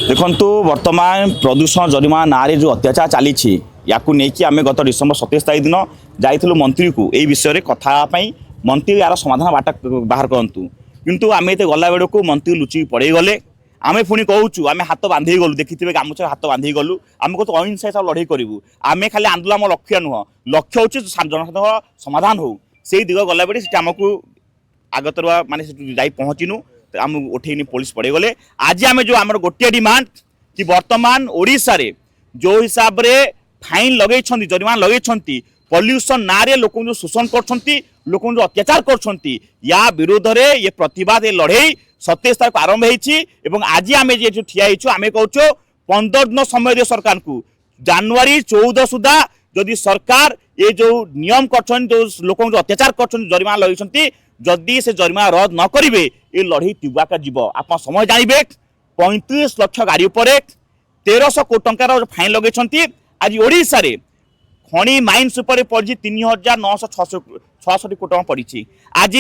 देखु बर्तमान प्रदूषण जरिमा ना जो अत्याचार चली या आम गत डिसेम्बर 27 तारीख दिन जाइलु मंत्री को यही विषय में कथापी मंत्री यार समाधान बाट बाहर करूँ किंतु आम ये गला बेड़ू मंत्री लुचिक पड़े गले आम पुणी कहूँ आम हाथ बांधि गलु देखिए गामुछा हाथ बांधि गलु आम को अहिंसा हिसाब लड़े करूँ आम खाली आंदोलन लक्ष्य नुह लक्ष्य हूँ जनसाधारण समाधान हो से दिग गला बेड़े आमको आगतरुआ माने जा पहुँचीनु आम उठेनी पुलिस पड़े गले आज आम जो आम गोटे डिमांड कि वर्तमान ओडिशा रे जो हिसाब रे फाइन लगे जरिमाना लगे पॉल्यूशन ना रे लोक जो शोषण कर लोक जो अत्याचार कर या विरोध रे ये प्रतिवाद ये लड़ाई 27 तारीख आरंभ होती आज आम जो ठिया आम कहूँ 15 दिन समय दे सरकार को जनवरी 14 सुधा जदि सरकार ये जो नियम कर जो लोक जो अत्याचार कर जरिमाना लगे जदि से जरिमाना रद्द न करेंगे ये लड़ाई तीव्रता जीव आप समय जानवे 35 लाख गाड़ी पर 1300 कोटी टंकार फाइन लगे आज ओडिशा रे खणी माइन्स उपर पड़ी 3966 कोटी टका पड़ी आज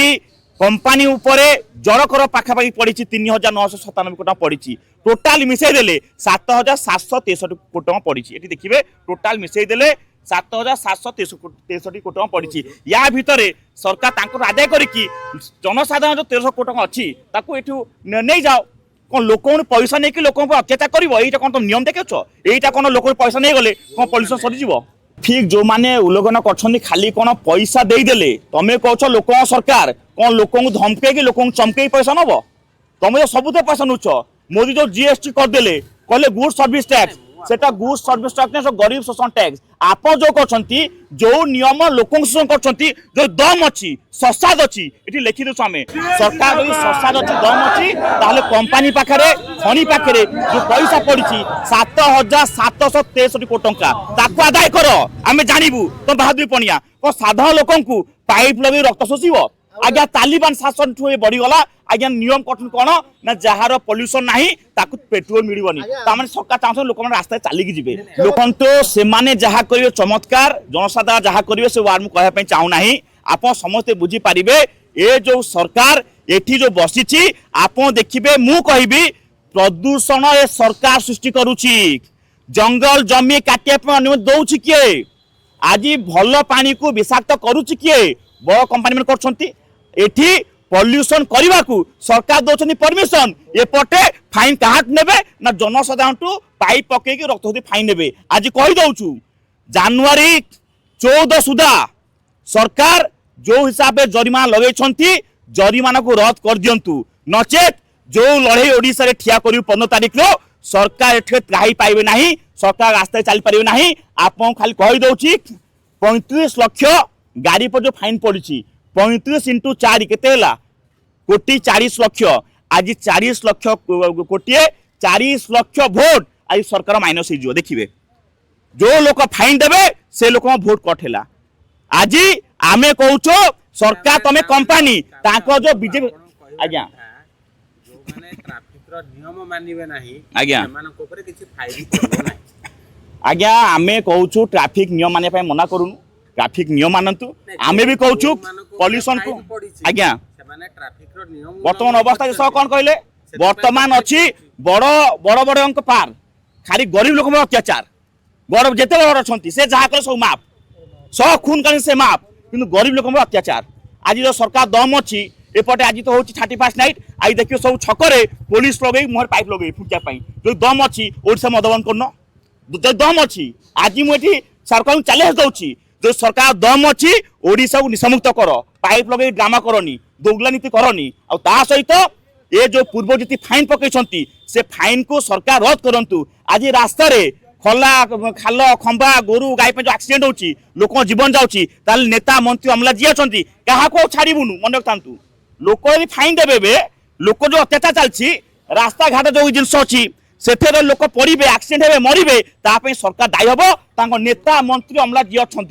कंपानी उपर जड़कर पाखापाखि पड़ी 3997 कोटी टका पड़ी टोटाल मिसई देले 7763 कोटी टका पड़ी ये देखिए टोटाल मिसई देले 7763 कोटी टका पड़ी या भितर सरकार आदाय करके जनसाधारण जो 1300 कोटी टका अच्छी नहीं जाओ कौन लोक पैसा नहीं कि लोक अत्याचार कर कौन तुम नियम देख यहीटा कौन लोक पैसा नहीं गले कौन पॉल्यूशन सरीज ठीक जो मैंने उल्लंघन कर खाली कौन पैसा देदेले तुम्हें कौच लोक सरकार कौन लोक धमके लोक चमके पैसा नब तुम तो सब पैसा नुच मोदी जो जीएसटी करदे कहले गुड सर्विस टैक्स सेटा गुड सर्विस टैक्स गरीब शोषण टैक्स आप जो करछंती जो नियम लोक शोषण करछंती जो दम अच्छी ससाद अच्छी ये लिखि दे सरकार जो ससाद अच्छी दम अच्छी ताहले कंपनी पाखरे खणी पाखरे जो पैसा पड़ी 7763 कोटी टंका ताको आदाय कर आमे जानिबु तो बहादुरी पनिया को साधारण लोकन को पाइप लगे रक्त शोषिबो आज्ञा तालिबान शासन ठुए बढ़ीगला आज्ञा नियम कठिन कौन ना जार पॉल्यूशन नाही ताकु पेट्रोल मिलबनी तामाने सरकार चाहछन लोक माने रास्ता चालिकी जिवे लोकन तो से माने जहा करिवे चमत्कार जनसाधारण जहा करिवे से वार मु कहया पई चाहू नाही आपन समस्त बुझी पारिबे ए जो सरकार एठी जो बसिछि आपन देखिबे मु कहिबी प्रदूषण ए सरकार सृष्टि करूछि जंगल जमी काटिया पे अनुमति दउछि किए आज भल पानी को विषाक्त करूछि किए बड़ कंपनी मन करछंती एठी पॉल्यूशन करने को सरकार दौरान परमिशन एपटे फाइन क्या नेबे ना जनसाधारण टू पाइप पकई रक्त फाइन नेबे आज कही दउछु जनवरी 14 सुधा सरकार जो हिसाब से जरिमाना लगे जरिमाना को रद्द कर दिंतु नचेत जो लड़ाई ओडिशा रे ठिया करू 15 तारीख रो सरकार एठे त्राही पाइबे नाही सरकार रास्ता चली पारिबे नाही आपन खाली कही दउछि 35 लाख गाड़ी पर जो फाइन पड़ी 35 × 4 केते कोटी 40 लाख आज 40 लाख कोटी 40 लाख भोट आज सरकार माइनस हो देखिए जो लोक फाइन देवे से लोक भोट कट है आज आम कहूँ सरकार तुम्हें कंपनी जो बीजेपी आज्ञा आज्ञा आम कहूँ ट्राफिक नियम मानने मना करूँ ट्राफिक नियम मानतु आम भी कहूँ पॉल्यूशन को आज्ञा वर्तमान अवस्था सह कौन कहले वर्तमान अच्छी बड़ बड़ बड़ अंक पार खाली गरीब लोक अत्याचार बड़ जिते बड़ अच्छा से जहाँ कले सब माफ सह खून कर से माफ कि गरीब लोक अत्याचार आज जो सरकार दम अच्छी एपटे आज तो हूँ 31 नाइट आज देखिए सब छकरे पुलिस लगे मुहर पाइप लगे फुंकिया जो दम अच्छी ओडिशा मद बंद करन दम अच्छी आज मुझे सरकार को चैलेंज दूसरी जो सरकार दम अच्छी ओडिशा को निशमुक्त कर पाइप लगे ड्रामा करनी दोगला नीति करनी आ सहित ये जो पूर्व जी फाइन पकई से फाइन को सरकार रद्द करंतु आज रास्ता रे खला खाल खंबा गोरु गाई जो एक्सीडेंट होची लोक जीवन जाउची ताल नेता मंत्री अमला जी अच्छी क्या छाड़बुनु मन रखता लोक फाइन देवे लोक जो अत्याचार चलती रास्ता घाट जो जिनस अच्छी से लोक पड़े एक्सीडेंट हे मरवे ताप सरकार दायी हम नेता मंत्री अमला जी अच्छा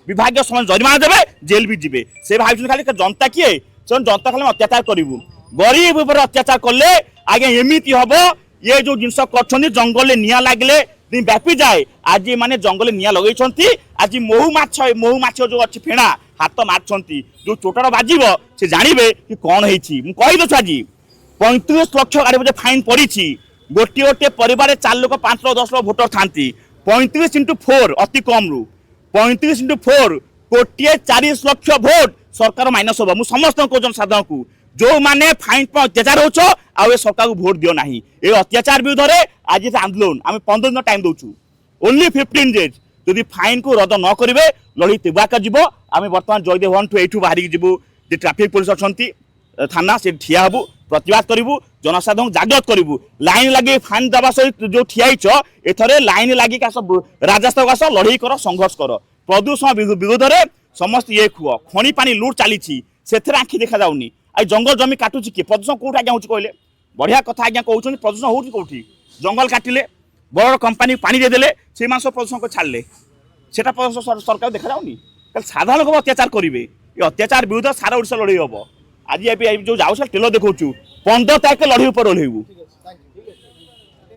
विभाग समय जरिमाना देवे जेल भी जी से भाई खाली जनता किए जनता खाली अत्याचार करूँ गरीब अत्याचार कले आगे एमती हम ये जो जिनस कर जंगल निया लगे व्यापी जाए आज माने जंगल निया लगे आज महू माछ जो अच्छी फेणा हाथ मार्चंती जो चोटा बाजिब से जानवे कि कौन है कहीदे आज 35 लाख गाड़ी फाइन पड़ी गोटे गोटे परिवार 4 लोक 5 लोक 10 लोक भोटर था 35x4 अति कम रु 35x4 कोटिए 40 लक्ष भोट सरकार माइनस हम समस्त जनसाधारण को जो मैंने फाइन अत्याचार हो सरकार को भोट दियो ना ये अत्याचार विरुद्ध में आज आंदोलन आम 15 दिन टाइम दौचु ओनली 15 डेज जदि फाइन को रद्द न करेंगे लड़ी तेबाक जीव आम बर्तमान जयदेव भवन ठू यू बाहर जीवु जे ट्राफिक पुलिस अच्छा थाना से ठिया हबू प्रतिवाद करूँ जनसाधारण जागृत करूँ लाइन लगे फाइन दवा सहित जो ठियाच एथरे लाइन लगे आस राजस्व आस लड़ई कर संघर्ष कर प्रदूषण विरोध में समस्त ये खुह खଣି पानी लुट चली से आखि देखा जाऊनी आ जंगल जमी काटुची किए प्रदूषण कौट आज्ञा हो कहले बढ़िया कथा आज्ञा कहते प्रदूषण हो कौटी जंगल काटिले बड़ कंपानी पानी देदेले से मान सब प्रदूषण को छाड़ले सेटा सरकार देखा जाऊनी साधारण लोक अत्याचार करेंगे ये अत्याचार विरुद्ध सारा ओडिशा लड़ई हम आज जो जाऊ टेलर देखा 15 तारीख लड़ई पर ओह्लैबू